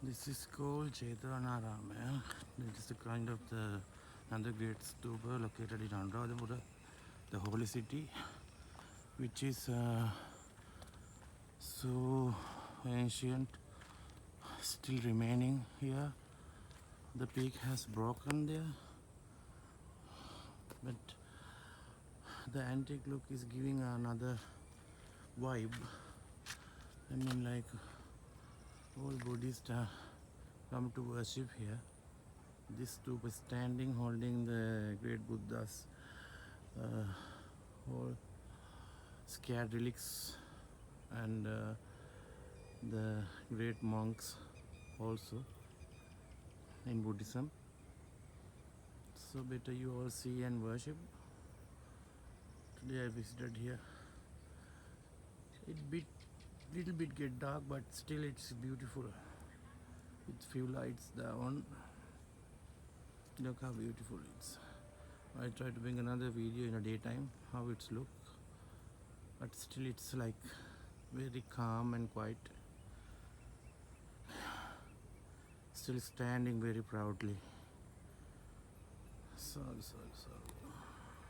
This is called Anuradhapura. It is a kind of the another great stupa located in Anuradhapura, the holy city, which is so ancient, still remaining here. The peak has broken there, but the antique look is giving another vibe. I mean, like all Buddhists come to worship here. This stupa is standing, holding the great Buddha's whole scared relics and the great monks also in Buddhism. So better you all see and worship. Today I visited here. Little bit get dark, but still it's beautiful. With few lights down. Look how beautiful it's. I try to bring another video in a daytime how it's look, but still it's like very calm and quiet. Still standing very proudly. Sorry.